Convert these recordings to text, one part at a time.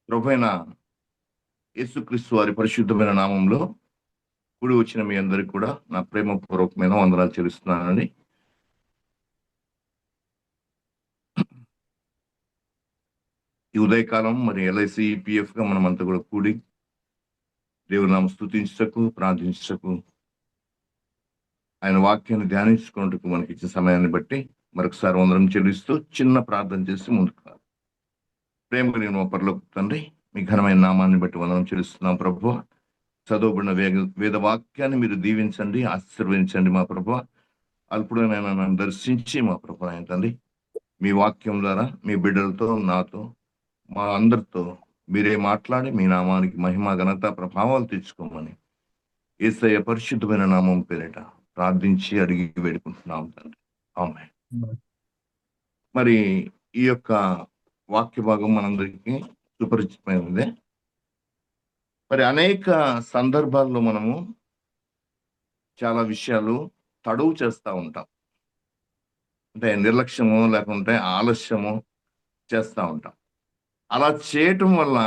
ప్రభువైన యేసుక్రీస్తు వారి పరిశుద్ధమైన నామంలో కూడి వచ్చిన మీ అందరికి కూడా నా ప్రేమపూర్వకమైన వందనాలు చెల్లిస్తున్నానండి. ఈ ఉదయకాలం మరి ఎల్ఐసి పిఎఫ్ గా మనమంతా కూడా కూడి దేవుని నామ స్తుతించటకు, ప్రార్థించటకు, ఆయన వాక్యాన్ని ధ్యానించుకున్నట్టుకు మనకి ఇచ్చిన సమయాన్ని బట్టి మరొకసారి వందనం చెల్లిస్తూ చిన్న ప్రార్థన చేసి ముందుకు రాదు. ప్రేమ నేను పరలోక తండ్రి, మీ ఘనమైన నామాన్ని బట్టి వందనం చెల్లిస్తున్నాం ప్రభువా. చదువుబడిన వేద వాక్యాన్ని మీరు దీవించండి, ఆశీర్వదించండి మా ప్రభువా. అల్పుడైనా నన్ను దర్శించి మా ప్రభు ఆయన తండ్రి, మీ వాక్యం ద్వారా మీ బిడ్డలతో, నాతో, మా అందరితో మీరే మాట్లాడి మీ నామానికి మహిమ, ఘనత, ప్రభావాలు తెచ్చుకోమని యేసయ్య పరిశుద్ధమైన నామం పేరిట ప్రార్థించి అడిగి వేడుకుంటున్నాం తండ్రి. ఆమేన్. మరి ఈ యొక్క వాక్య భాగం మనందరికీ సుపరిచితమైనదే. మరి అనేక సందర్భాల్లో మనము చాలా విషయాలు తడువు చేస్తూ ఉంటాం. అంటే నిర్లక్ష్యము లేకుంటే ఆలస్యము చేస్తూ ఉంటాం. అలా చేయటం వల్ల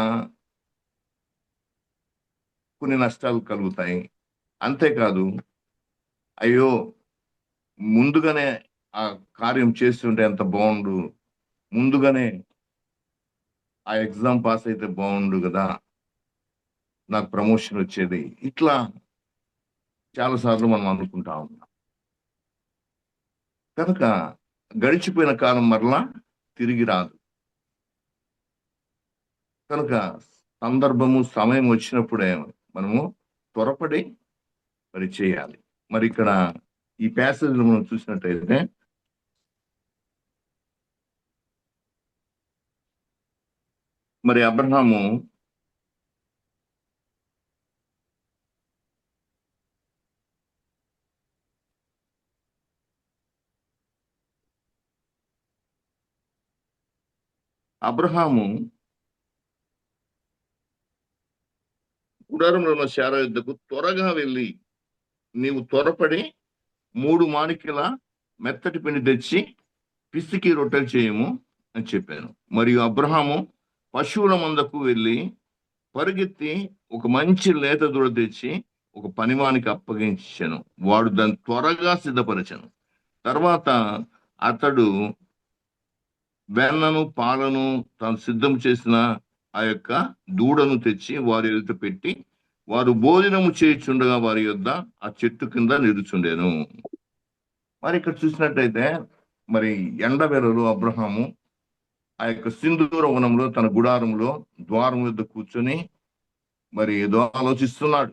కొన్ని నష్టాలు కలుగుతాయి. అంతేకాదు, అయ్యో ముందుగానే ఆ కార్యం చేస్తుంటే ఎంత బాగుండు, ముందుగానే ఆ ఎగ్జామ్ పాస్ అయితే బాగుండు కదా, నాకు ప్రమోషన్ వచ్చేది, ఇట్లా చాలాసార్లు మనం అనుకుంటా ఉంటాం. కనుక గడిచిపోయిన కాలం మరలా తిరిగి రాదు. కనుక సందర్భము, సమయం వచ్చినప్పుడే మనము త్వరపడి మరి చేయాలి. మరి ఇక్కడ ఈ ప్యాసేజ్ లో మనం చూసినట్టయితే మరి అబ్రహాము గుడారంలో ఉన్న శారా యుద్ధకు త్వరగా వెళ్ళి నీవు త్వరపడి 3 మాణిక్యుల మెత్తటి పిండి తెచ్చి పిసికి రొట్టెలు చేయము అని చెప్పాను. మరియు అబ్రహాము పశువుల మందకు వెళ్ళి పరిగెత్తి ఒక మంచి లేత దూడ తెచ్చి ఒక పనివానికి అప్పగించాను. వాడు దాన్ని త్వరగా సిద్ధపరిచాను. తర్వాత అతడు వెన్నను, పాలను తాను సిద్ధం చేసిన ఆ యొక్క దూడను తెచ్చి వారి ఎదుట పెట్టి, వారు భోజనము చేయుచుండగా వారి యొద్ద ఆ చెట్టు కింద నిలుచుండెను. మరి ఇక్కడ చూసినట్టయితే మరి ఎండవేళలో అబ్రహాము ఆ యొక్క సింధూర వనంలో తన గుడారంలో ద్వారం వద్ద కూర్చొని మరి ఏదో ఆలోచిస్తున్నాడు.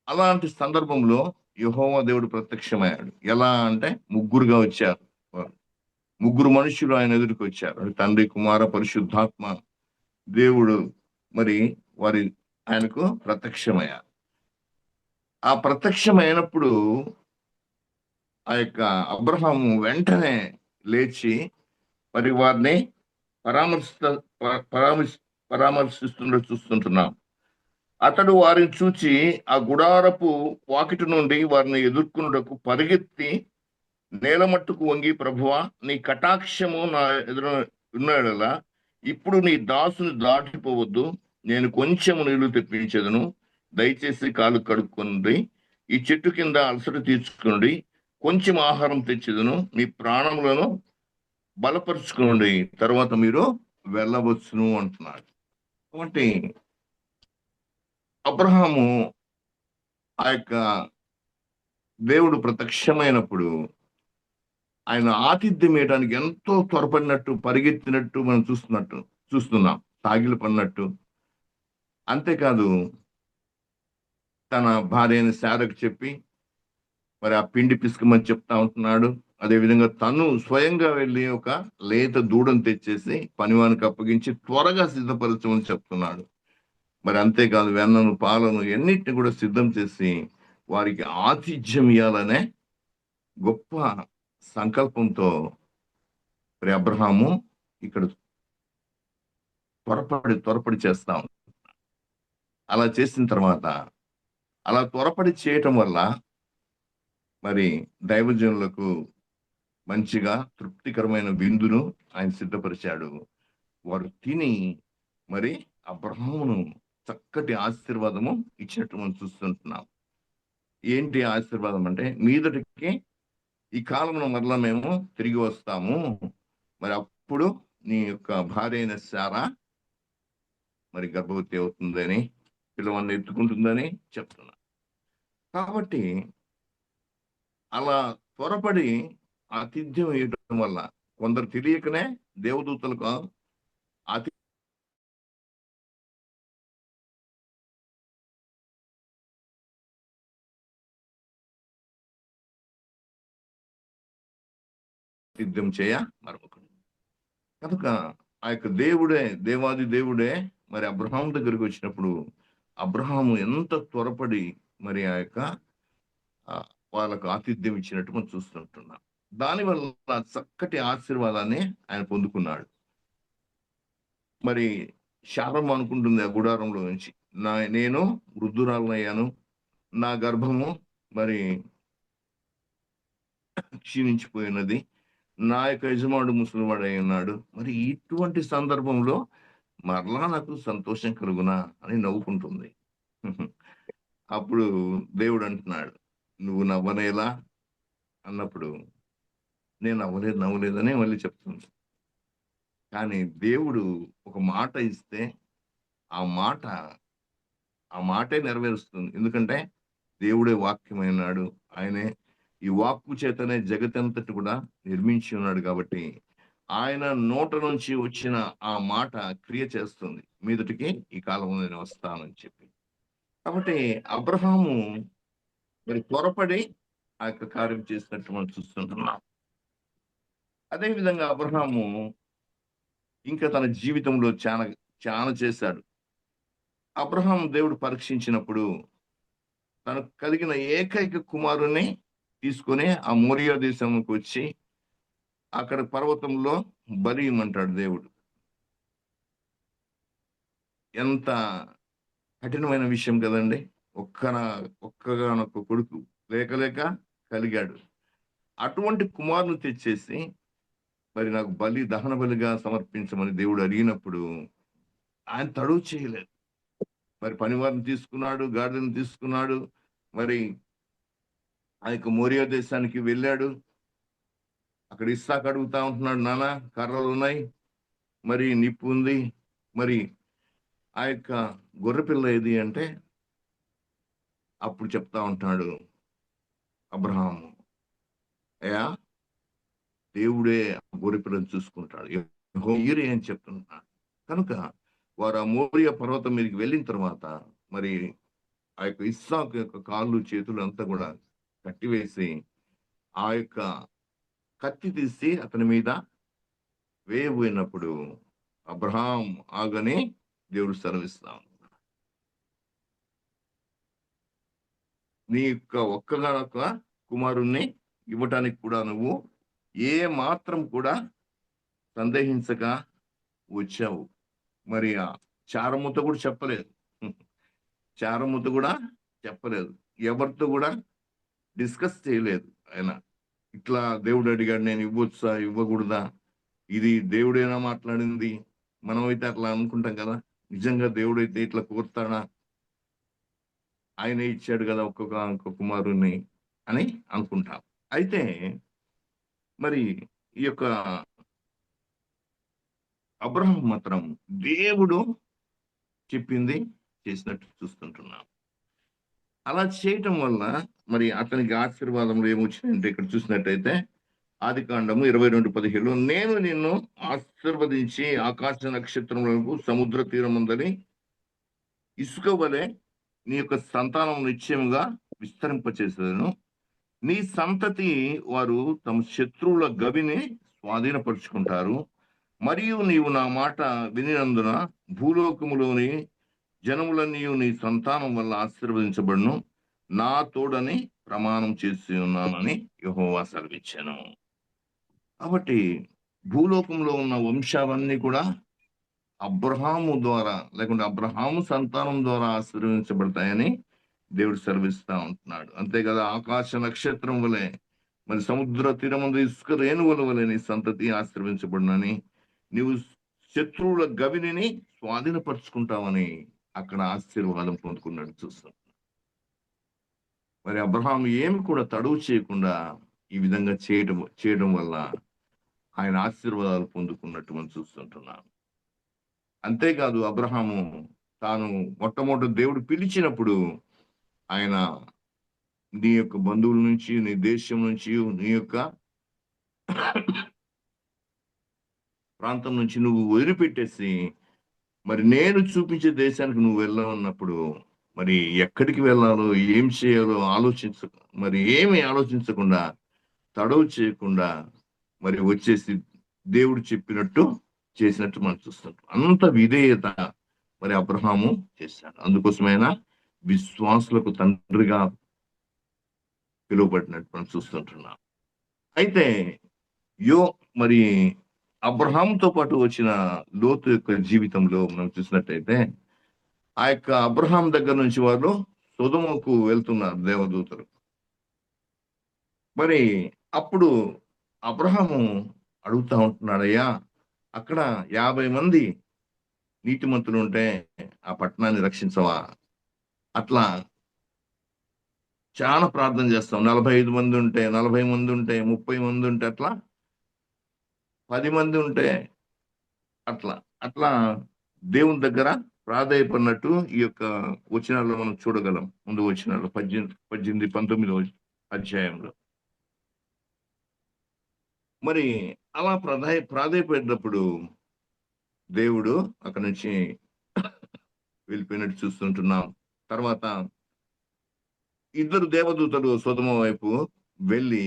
అలాంటి సందర్భంలో యెహోవా దేవుడు ప్రత్యక్షమయ్యాడు. ఎలా అంటే ముగ్గురుగా వచ్చారు. ముగ్గురు మనుషులు ఆయన ఎదురుకు వచ్చారు. తండ్రి, కుమార, పరిశుద్ధాత్మ దేవుడు మరి వారి ఆయనకు ప్రత్యక్షమయ్యారు. ఆ ప్రత్యక్షమైనప్పుడు ఆ యొక్క అబ్రహాము వెంటనే లేచి మరి వారిని పరామర్శిస్తుండో చూస్తుంటున్నాం. అతడు వారిని చూచి ఆ గుడారపు వాకిటి నుండి వారిని ఎదుర్కొనుటకు పరిగెత్తి నేల మట్టుకు వంగి, ప్రభువా నీ కటాక్షము నా ఎదురు ఉన్నాడలా ఇప్పుడు నీ దాసుని దాటిపోవద్దు, నేను కొంచెము నీళ్లు తెప్పించదును, దయచేసి కాలు కడుక్కొండి, ఈ చెట్టు కింద అలసట తీర్చుకోండి, కొంచెం ఆహారం తెచ్చేదను, మీ ప్రాణములను బలపరుచుకోండి, తర్వాత మీరు వెళ్ళవచ్చును అంటున్నాడు. కాబట్టి అబ్రహాము ఆ యొక్క దేవుడు ప్రత్యక్షమైనప్పుడు ఆయన ఆతిథ్యం ఇవ్వడానికి ఎంతో త్వరపడినట్టు, పరిగెత్తినట్టు మనం చూస్తున్నాం, తాగిలు పడినట్టు. అంతేకాదు, తన భార్య అయిన శారకు చెప్పి మరి ఆ పిండి పిసుకమని చెప్తా ఉంటున్నాడు. అదేవిధంగా తను స్వయంగా వెళ్ళి ఒక లేత దూడను తెచ్చేసి పనివానికి అప్పగించి త్వరగా సిద్ధపరచమని చెప్తున్నాడు. మరి అంతేకాదు, వెన్నను, పాలను ఎన్నిటిని కూడా సిద్ధం చేసి వారికి ఆతిథ్యం ఇవ్వాలనే గొప్ప సంకల్పంతో మరి అబ్రహాము ఇక్కడ త్వరపడి చేస్తాం. అలా చేసిన తర్వాత, అలా త్వరపడి చేయటం వల్ల మరి దైవజనులకు మంచిగా తృప్తికరమైన విందును ఆయన సిద్ధపరిచాడు. వారు తిని మరి అబ్రహామును చక్కటి ఆశీర్వాదము ఇచ్చినట్టు మనం చూస్తుంటున్నాం. ఏంటి ఆశీర్వాదం అంటే, మీదటికి ఈ కాలంలో మరలా మేము తిరిగి వస్తాము, మరి అప్పుడు నీ యొక్క భార్య అయిన శారా మరి గర్భవతి అవుతుందని, పిల్లవాడిని ఎత్తుకుంటుందని చెప్తున్నా. కాబట్టి అలా త్వరపడి ఆతిథ్యం ఇవ్వడం వల్ల కొందరు తెలియకనే దేవదూతలకు ఆతిథ్యం చేయ మరొకడు. కనుక ఆ యొక్క దేవుడే, దేవాది దేవుడే మరి అబ్రహాం దగ్గరికి వచ్చినప్పుడు అబ్రహాము ఎంత త్వరపడి మరి ఆ యొక్క వాళ్ళకు ఆతిథ్యం ఇచ్చినట్టు మనం చూస్తుంటున్నాం. దానివల్ల చక్కటి ఆశీర్వాదాన్ని ఆయన పొందుకున్నాడు. మరి శారం అనుకుంటుంది ఆ గుడారంలో నుంచి, నేను వృద్ధురాలనయ్యాను, నా గర్భము మరి క్షీణించిపోయినది, నా యొక్క యజమానుడు ముసలివాడై ఉన్నాడు, మరి ఇటువంటి సందర్భంలో మరలా నాకు సంతోషం కలుగునా అని నవ్వుకుంటుంది. అప్పుడు దేవుడు అంటున్నాడు, నువ్వు నవ్వనేలా అన్నప్పుడు, నేను నవ్వలేదని మళ్ళీ చెప్తుంది. కానీ దేవుడు ఒక మాట ఇస్తే ఆ మాట ఆ మాటే నెరవేరుస్తుంది. ఎందుకంటే దేవుడే వాక్యమైనాడు, ఆయనే ఈ వాక్కు చేతనే జగతంతటి కూడా నిర్మించి ఉన్నాడు. కాబట్టి ఆయన నోట నుంచి వచ్చిన ఆ మాట క్రియ చేస్తుంది, మీదటికి ఈ కాలంలో నేను వస్తానని చెప్పి. కాబట్టి అబ్రహాము మరి త్వరపడి ఆ యొక్క కార్యం చేసినట్టు మనం చూస్తుంటున్నాం. అదేవిధంగా అబ్రహాము ఇంకా తన జీవితంలో చాలా చాలా చేశాడు. అబ్రహాం దేవుడు పరీక్షించినప్పుడు తనకు కలిగిన ఏకైక కుమారుని తీసుకొని ఆ మోరియా దేశంకి వచ్చి అక్కడ పర్వతంలో బలి ఇమ్మంటాడు దేవుడు. ఎంత కఠినమైన విషయం కదండి. ఒక్కగానొక్క కొడుకు లేక కలిగాడు. అటువంటి కుమారుని తెచ్చేసి మరి నాకు దహన బలిగా సమర్పించమని దేవుడు అడిగినప్పుడు ఆయన తడువు చేయలేదు. మరి పనివారిని తీసుకున్నాడు, గాడిదను తీసుకున్నాడు, మరి ఆ యొక్క మోరియా దేశానికి వెళ్ళాడు. అక్కడ ఇస్సాకు అడుగుతా ఉంటున్నాడు, నాన్న కర్రలు ఉన్నాయి, మరి నిప్పు ఉంది, మరి ఆ యొక్క గొర్రెపిల్ల ఏది అంటే అప్పుడు చెప్తా ఉంటున్నాడు అబ్రహాము, అయ్యా దేవుడే గొర్రెపిల్లని చూసుకుంటాడు, యెహోవా అని చెప్తున్నాడు. కనుక వారు ఆ మోరియా పర్వతం మీదకి వెళ్ళిన తర్వాత మరి ఆ యొక్క ఇస్సాకు యొక్క కాళ్ళు చేతులు అంతా కూడా కట్టివేసి ఆ యొక్క కత్తి తీసి అతని మీద వేయబోయినప్పుడు అబ్రహాం ఆగని దేవుడు సెలవిస్తాం, నీ యొక్క ఒక్కగానొక్క కుమారుణ్ణి ఇవ్వటానికి కూడా నువ్వు ఏ మాత్రం కూడా సందేహించక వచ్చావు. మరి ఆ చారముతో కూడా చెప్పలేదు, చారముతో కూడా చెప్పలేదు, ఎవరితో కూడా డిస్కస్ చేయలేదు. ఆయన ఇట్లా దేవుడు అడిగాడు, నేను ఇవ్వచ్చా ఇవ్వకూడదా, ఇది దేవుడైనా మాట్లాడింది. మనమైతే అట్లా అనుకుంటాం కదా, నిజంగా దేవుడైతే ఇట్లా కోరుతాడా, ఆయనే ఇచ్చాడు కదా ఒక్కొక్క కుమారుణ్ణి అని అనుకుంటాం. అయితే మరి ఈ యొక్క అబ్రహాం మాత్రం దేవుడు చెప్పింది చేసినట్టు చూస్తుంటున్నాం. అలా చేయటం వల్ల మరి అతనికి ఆశీర్వాదంలో ఏమొచ్చిందంటే ఇక్కడ చూసినట్టయితే ఆదికాండము 22:17, నేను నిన్ను ఆశీర్వదించి ఆకాశ నక్షత్రములకు సముద్ర తీరముందని ఇసుక వలె నీ యొక్క సంతానం నిశ్చయముగా విస్తరింపచేసేదను, నీ సంతతి వారు తమ శత్రువుల గవిని స్వాధీనపరుచుకుంటారు, మరియు నీవు నా మాట వినినందున భూలోకములోని జనములన్నీ నీ సంతానం వల్ల ఆశీర్వదించబడును, నా తోడని ప్రమాణం చేసి ఉన్నానని యెహోవా సెలవిచ్చాను. కాబట్టి భూలోకంలో ఉన్న వంశాలన్నీ కూడా అబ్రహాము ద్వారా లేకుంటే అబ్రహాము సంతానం ద్వారా ఆశీర్వదించబడతాయని దేవుడు సెలవిస్తా ఉంటున్నాడు. అంతే కదా, ఆకాశ నక్షత్రం వలె మరి సముద్ర తీరమందు ఇసుక రేణువుల వలె నీ సంతతి ఆశీర్వించబడునని, నీవు శత్రువుల గవిని స్వాధీనపరుచుకుంటామని అక్కడ ఆశీర్వాదం పొందుకున్నాడు చూస్తాం. మరి అబ్రహాం ఏమి కూడా తడువు చేయకుండా ఈ విధంగా చేయడం వల్ల ఆయన ఆశీర్వాదాలు పొందుకున్నట్టు మనం చూస్తుంటున్నాం. అంతేకాదు అబ్రహాము తాను మొట్టమొదటి దేవుడు పిలిచినప్పుడు ఆయన నీ యొక్క బంధువుల నుంచి, నీ దేశం నుంచి, నీ యొక్క ప్రాంతం నుంచి నువ్వు వదిలిపెట్టేసి మరి నేను చూపించే దేశానికి నువ్వు వెళ్ళాలన్నప్పుడు మరి ఎక్కడికి వెళ్ళాలో, ఏం చేయాలో మరి ఏమి ఆలోచించకుండా, తడవు చేయకుండా మరి వచ్చేసి దేవుడు చెప్పినట్టు చేసినట్టు మనం చూస్తుంటాం. అంత విధేయత మరి అబ్రహాము చేశాడు. అందుకోసమైనా విశ్వాసులకు తండ్రిగా పిలువబడినట్టు మనం చూస్తుంటున్నాం. అయితే మరి అబ్రహాంతో పాటు వచ్చిన లోతు యొక్క జీవితంలో మనం చూసినట్టయితే ఆ యొక్క అబ్రహాం దగ్గర నుంచి వాళ్ళు సొదొమకు వెళ్తున్నారు దేవదూతలు. మరి అప్పుడు అబ్రహాము అడుగుతా ఉంటున్నాడయ్యా, అక్కడ 50 మంది నీతిమంతులు ఉంటే ఆ పట్టణాన్ని రక్షించవా? అట్లా చాలా ప్రార్థన చేస్తాం. 45 మంది ఉంటే, 40 మంది ఉంటే, 30 మంది ఉంటే, అట్లా 10 మంది ఉంటే అట్లా అట్లా దేవుని దగ్గర ప్రాధాయపడినట్టు ఈ యొక్క వచనాల్లో మనం చూడగలం. ముందు వచనాల్లో 18, 19 అధ్యాయంలో. మరి అలా ప్రాధాయపడినప్పుడు దేవుడు అక్కడి నుంచి వెళ్ళిపోయినట్టు చూస్తుంటున్నాం. తర్వాత ఇద్దరు దేవదూతలు సొదొమ వైపు వెళ్ళి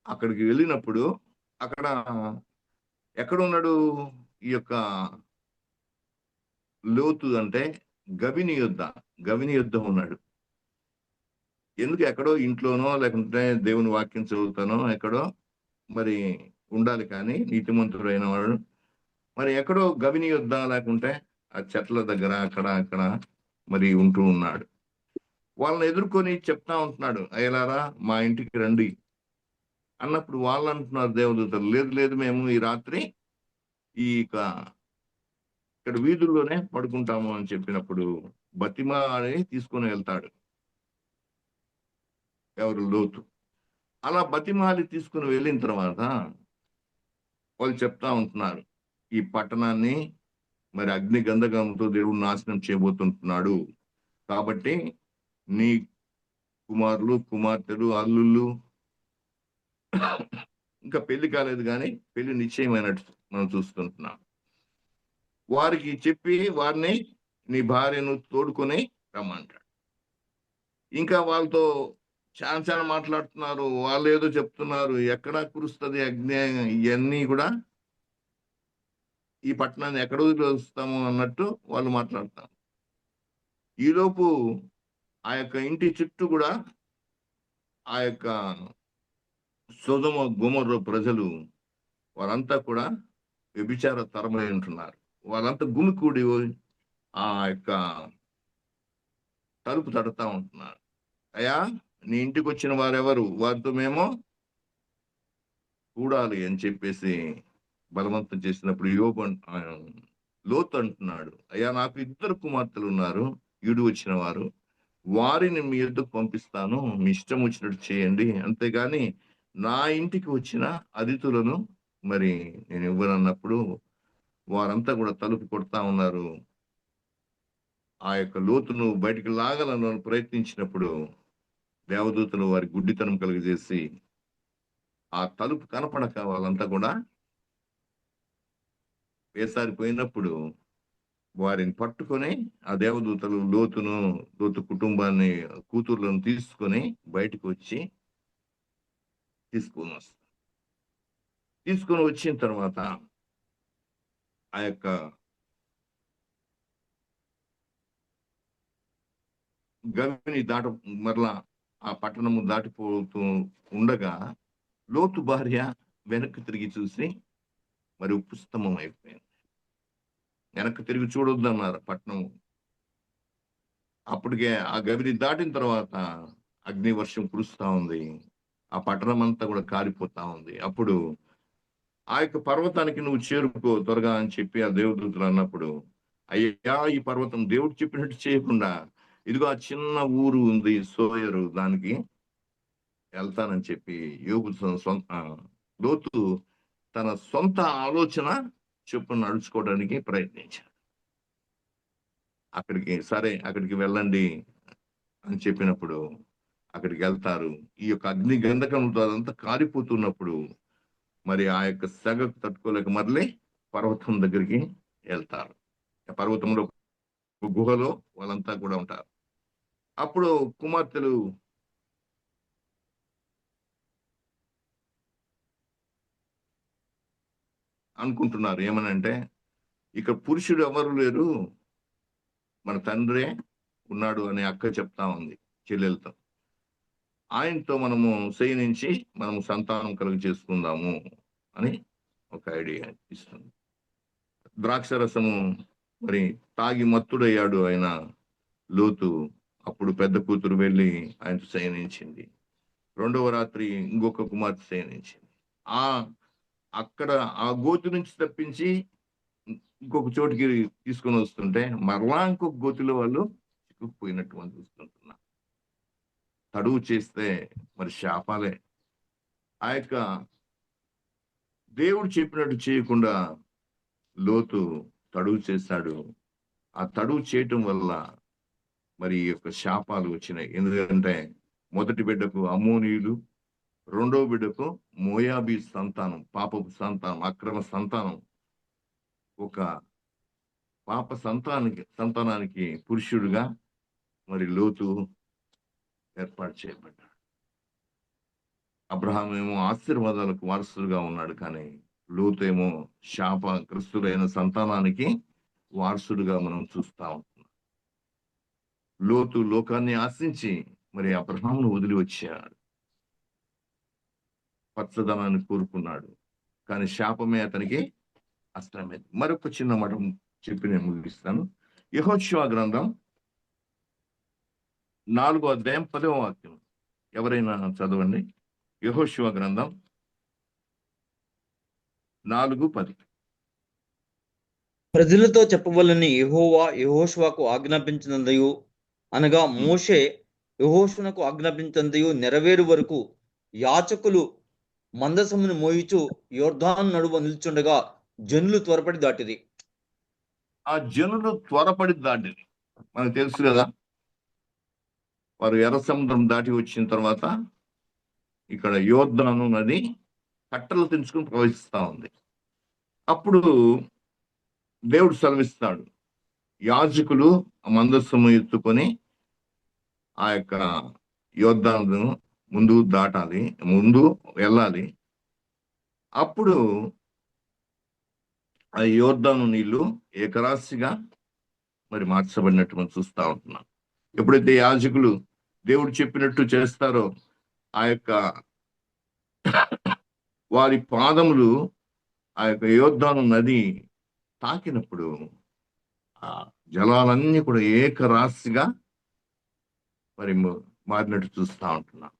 అక్కడికి వెళ్ళినప్పుడు అక్కడ ఎక్కడున్నాడు ఈ యొక్క లోతు అంటే గవిని యుద్ధ ఉన్నాడు. ఎందుకు ఎక్కడో ఇంట్లోనో లేకుంటే దేవుని వాక్యం చదువుతానో ఎక్కడో మరి ఉండాలి, కానీ నీతిమంతుడైన వాడు మరి ఎక్కడో గవిని యుద్ధ లేకుంటే ఆ చెట్ల దగ్గర అక్కడ మరి ఉంటూ ఉన్నాడు. వాళ్ళని ఎదుర్కొని చెప్తా ఉంటున్నాడు, అయ్యలారా మా ఇంటికి రండి అన్నప్పుడు వాళ్ళు అంటున్నారు దేవదూతలు, లేదు మేము ఈ రాత్రి ఇక్కడ వీధుల్లోనే పడుకుంటాము అని చెప్పినప్పుడు బతిమాలి తీసుకొని వెళ్తాడు ఎవరు? లోతు. అలా బతిమాలి తీసుకుని వెళ్ళిన తర్వాత వాళ్ళు చెప్తా ఉంటున్నారు, ఈ పట్టణాన్ని మరి అగ్ని గంధకంతో దేవుడు నాశనం చేయబోతుంటున్నాడు, కాబట్టి నీ కుమారులు, కుమార్తెలు, అల్లుళ్ళు ఇంకా పెళ్లి కాలేదు కానీ పెళ్లి నిశ్చయమైనట్టు మనం చూస్తుంటున్నాం. వారికి చెప్పి వారిని నీ భార్యను తోడుకొని రమ్మంటాడు. ఇంకా వాళ్ళతో చాలా మాట్లాడుతున్నారు. వాళ్ళు ఏదో చెప్తున్నారు, ఎక్కడ కురుస్తుంది అగ్ని, ఇవన్నీ కూడా ఈ పట్టణాన్ని ఎక్కడ వదిలేస్తాము అన్నట్టు వాళ్ళు మాట్లాడుతున్నారు. ఈలోపు ఆ యొక్క ఇంటి చుట్టూ కూడా ఆ యొక్క సొదొమ గొమొర్రా ప్రజలు వారంతా కూడా వ్యభిచార తరమై ఉంటున్నారు. వాళ్ళంతా గుమికూడి ఆ యొక్క తలుపు తడుతా ఉంటున్నారు. అయ్యా, నీ ఇంటికి వచ్చిన వారెవరు? వారితో మేము చూడాలి అని చెప్పేసి బలవంతం చేసినప్పుడు లోతు అంటున్నాడు, అయ్యా నాకు 2 కుమార్తెలు ఉన్నారు, ఈడు వచ్చిన వారు, వారిని మీ యొద్దకు పంపిస్తాను, మీ ఇష్టం వచ్చినట్టు చేయండి, అంతేగాని నా ఇంటికి వచ్చిన అతిథులను మరి నేను ఇవ్వనన్నప్పుడు వారంతా కూడా తలుపు కొడతా ఉన్నారు. ఆ యొక్క లోతును బయటికి లాగాలని ప్రయత్నించినప్పుడు దేవదూతలు వారి గుడ్డితనం కలిగజేసి ఆ తలుపు కనపడక వాళ్ళంతా కూడా వేసారిపోయినప్పుడు వారిని పట్టుకొని ఆ దేవదూతలు లోతు కుటుంబాన్ని, కూతుర్లను తీసుకొని బయటకు వచ్చి తీసుకొని వచ్చిన తర్వాత ఆ యొక్క గవిని మరలా ఆ పట్టణము దాటిపోతూ ఉండగా లోతు భార్య వెనక్కి తిరిగి చూసి మరి ఉప్పుస్తంభం అయిపోయింది. వెనక్కి తిరిగి చూడొద్దన్నారు పట్టణము. అప్పటికే ఆ గవిని దాటిన తర్వాత అగ్ని వర్షం కురుస్తా ఉంది, ఆ పట్టణం అంతా కూడా కారిపోతా ఉంది. అప్పుడు ఆ యొక్క పర్వతానికి నువ్వు చేరుకో త్వరగా అని చెప్పి ఆ దేవదూతలు అన్నప్పుడు, అయ్యా ఈ పర్వతం దేవుడు చెప్పినట్టు చేయకుండా, ఇదిగో ఆ చిన్న ఊరు ఉంది సోయరు, దానికి వెళ్తానని చెప్పి లోతు తన సొంత ఆలోచన చొప్పున నడుచుకోవడానికి ప్రయత్నించాడు. అక్కడికి వెళ్ళండి అని చెప్పినప్పుడు అక్కడికి వెళ్తారు. ఈ యొక్క అగ్ని గంధకంతో అదంతా కారిపోతున్నప్పుడు మరి ఆ యొక్క సెగకు తట్టుకోలేక మరలి పర్వతం దగ్గరికి వెళ్తారు. పర్వతంలో గుహలో వాళ్ళంతా కూడా ఉంటారు. అప్పుడు కుమార్తెలు అనుకుంటున్నారు ఏమనంటే, ఇక్కడ పురుషుడు ఎవరు లేరు, మన తండ్రే ఉన్నాడు అని అక్క చెప్తా ఉంది చెల్లెలతో. ఆయనతో మనము శయనించి మనము సంతానం కలుగు చేసుకుందాము అని ఒక ఐడియా ఇస్తుంది. ద్రాక్ష రసము మరి తాగి మత్తుడయ్యాడు ఆయన లోతు. అప్పుడు పెద్ద కూతురు వెళ్ళి ఆయనతో శయనించింది. రెండవ రాత్రి ఇంకొక కుమార్తె శయనించింది. అక్కడ ఆ గోతి నుంచి తప్పించి ఇంకొక చోటికి తీసుకొని వస్తుంటే మరలా ఇంకొక గోతిలో వాళ్ళు చిక్కుకుపోయినట్టు మనం చూస్తుంటున్నాం. తడువు చేస్తే మరి శాపాలే. ఆ యొక్క దేవుడు చెప్పినట్టు చేయకుండా లోతు తడువు చేశాడు. ఆ తడువు చేయటం వల్ల మరి ఈ యొక్క శాపాలు వచ్చినాయి. ఎందుకంటే మొదటి బిడ్డకు అమ్మోనీయులు, రెండవ బిడ్డకు మోయాబీ సంతానం, పాపపు సంతానం, అక్రమ సంతానం. ఒక పాప సంతానానికి పురుషుడుగా మరి లోతు ఏర్పాటు చేయబడ్డాడు. అబ్రహాం ఏమో ఆశీర్వాదాలకు వారసుడుగా ఉన్నాడు, కానీ లోతు ఏమో శాపగ్రస్తుడైన సంతానానికి వారసుడుగా మనం చూస్తా ఉంటున్నాం. లోతు లోకాన్ని ఆశించి మరి అబ్రహామును వదిలి వచ్చాడు, పచ్చదనాన్ని కోరుకున్నాడు, కానీ శాపమే అతనికి అష్టమైంది. మరొక చిన్న మాట చెప్పి నేను ముగిస్తాను. యెహోషువ గ్రంథం 4వ అధ్యాయం 10వ వాక్యం ఎవరైనా చదవండి. యెహోషువ గ్రంథం 4:10. ప్రజలతో చెప్పవలని యెహోవా యెహోషువకు ఆజ్ఞాపించినందయు, అనగా మోషే యెహోషువకు ఆజ్ఞాపించినందయు నెరవేరు వరకు యాజకులు మందసమును మోయిచు యొర్దాను నడుమ నిల్చుండగా జనులు త్వరపడి దాటిది. ఆ జనులు త్వరపడి దాటిది మనకు తెలుసు కదా. వారు ఎర్ర సముద్రం దాటి వచ్చిన తర్వాత ఇక్కడ యోర్దాను నది కట్టలు తెంచుకుని ప్రవహిస్తా ఉంది. అప్పుడు దేవుడు సెలవిస్తాడు, యాజకులు మందస్సము ఎత్తుకొని ఆ యొక్క యోర్దాను ముందు వెళ్ళాలి. అప్పుడు ఆ యోర్దాను నీళ్లు ఏకరాశిగా మరి మార్చబడినట్టు మనం చూస్తా ఉంటున్నాం. ఎప్పుడైతే యాజకులు దేవుడు చెప్పినట్టు చేస్తారో ఆ యొక్క వారి పాదములు ఆ యొక్క యోర్దాను నది తాకినప్పుడు ఆ జలాలన్నీ కూడా ఏకరాశిగా మరి మారినట్టు చూస్తా ఉంటున్నాం.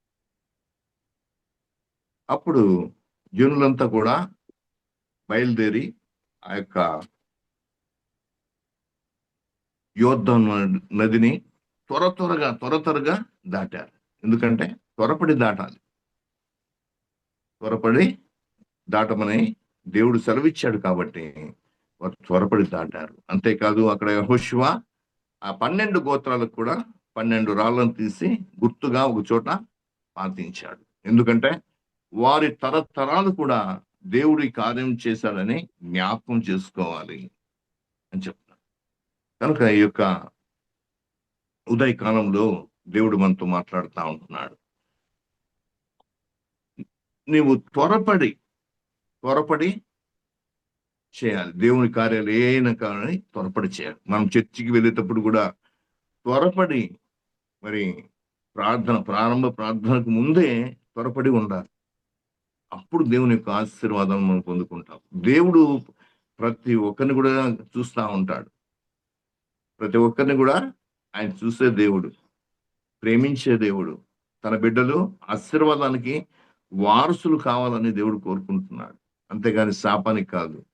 అప్పుడు జనులంతా కూడా బయలుదేరి ఆ యొక్క యోర్దాను నదిని త్వరగా దాటారు. ఎందుకంటే త్వరపడి దాటమని దేవుడు సెలవిచ్చాడు కాబట్టి వారు త్వరపడి దాటారు. అంతేకాదు అక్కడ యెహోషువ ఆ 12 గోత్రాలకు కూడా 12 రాళ్లను తీసి గుర్తుగా ఒక చోట పాతించాడు. ఎందుకంటే వారి తరతరాలు కూడా దేవుడి కార్యం చేశాడని జ్ఞాపకం చేసుకోవాలి అని చెప్తారు. కనుక ఈ యొక్క ఉదయకాలంలో దేవుడు మనతో మాట్లాడుతూ ఉంటున్నాడు. నీవు త్వరపడి చేయాలి. దేవుని కార్యాలు ఏమైనా కానీ త్వరపడి చేయాలి. మనం చర్చికి వెళ్ళేటప్పుడు కూడా త్వరపడి మరి ప్రారంభ ప్రార్థనకు ముందే త్వరపడి ఉండాలి. అప్పుడు దేవుని యొక్క ఆశీర్వాదం మనం పొందుకుంటాం. దేవుడు ప్రతి ఒక్కరిని కూడా చూస్తూ ఉంటాడు. ప్రతి ఒక్కరిని కూడా ఆయన చూసే దేవుడు, ప్రేమించే దేవుడు. తన బిడ్డలు ఆశీర్వాదానికి వారసులు కావాలని దేవుడు కోరుకుంటున్నాడు. అంతేగాని శాపానికి కాదు.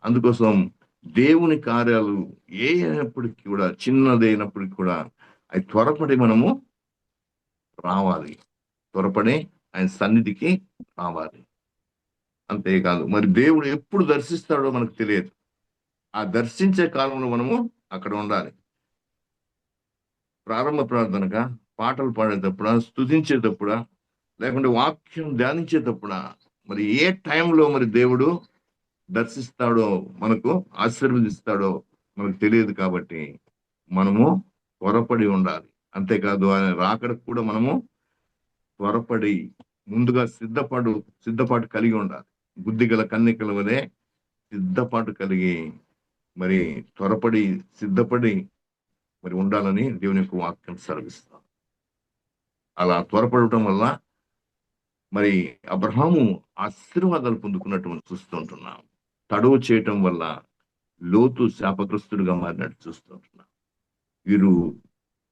అందుకోసం దేవుని కార్యాలు ఏ అయినప్పటికీ కూడా, చిన్నదైనప్పటికీ కూడా అవి త్వరపడి మనము రావాలి. త్వరపడి ఆయన సన్నిధికి రావాలి. అంతేకాదు మరి దేవుడు ఎప్పుడు దర్శిస్తాడో మనకు తెలియదు. ఆ దర్శించే కాలంలో మనము అక్కడ ఉండాలి. ప్రారంభ ప్రార్థనగా, పాటలు పాడేటప్పుడా, స్తుతించేటప్పుడా, లేకుంటే వాక్యం ధ్యానించేటప్పుడా, మరి ఏ టైంలో మరి దేవుడు దర్శిస్తాడో, మనకు ఆశీర్వదిస్తాడో మనకు తెలియదు. కాబట్టి మనము త్వరపడి ఉండాలి. అంతేకాదు ఆయన రాకడకు కూడా మనము త్వరపడి ముందుగా సిద్ధపాటు కలిగి ఉండాలి. బుద్ధి గల కన్యకల వలె సిద్ధపాటు కలిగి మరి త్వరపడి సిద్ధపడి మరి ఉండాలని దేవుని యొక్క వాక్యం సెలవిస్తాం. అలా త్వరపడటం వల్ల మరి అబ్రహాము ఆశీర్వాదాలు పొందుకున్నట్టు మనం చూస్తుంటున్నాం. తడువు చేయటం వల్ల లోతు శాపగ్రస్తుడిగా మారినట్టు చూస్తుంటున్నాం. వీరు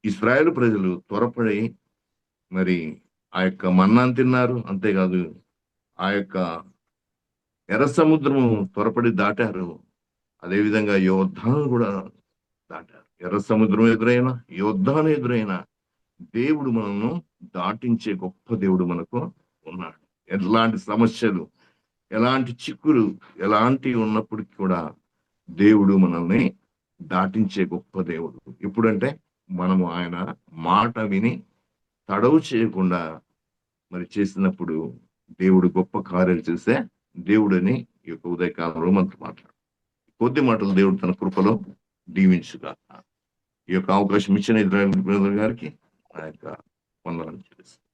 ఇశ్రాయేలు ప్రజలు త్వరపడి మరి ఆ యొక్క మన్నాను తిన్నారు. అంతేకాదు ఆ యొక్క ఎర్ర సముద్రము త్వరపడి దాటారు. అదేవిధంగా యోర్దాను కూడా దాటారు. ఎర్ర సముద్రం ఎదురైనా, యోర్దాను ఎదురైనా దేవుడు మనల్ని దాటించే గొప్ప దేవుడు మనకు ఉన్నాడు. ఎలాంటి సమస్యలు, ఎలాంటి చిక్కులు, ఎలాంటివి ఉన్నప్పటికీ కూడా దేవుడు మనల్ని దాటించే గొప్ప దేవుడు. ఎప్పుడంటే మనము ఆయన మాట విని తడవు చేయకుండా మరి చేసినప్పుడు దేవుడు గొప్ప కార్యాలు చేసే దేవుడని ఈ యొక్క ఉదయకాలంలో మనతో మాట్లాడు. కొద్ది మాటలు దేవుడు తన కృపలో దీవించుగా. ఈ యొక్క అవకాశం ఇచ్చిన ఇజ్రాయేల్ బ్రదర్ గారికి ఆ యొక్క వందనాలు చెల్లిస్తాను.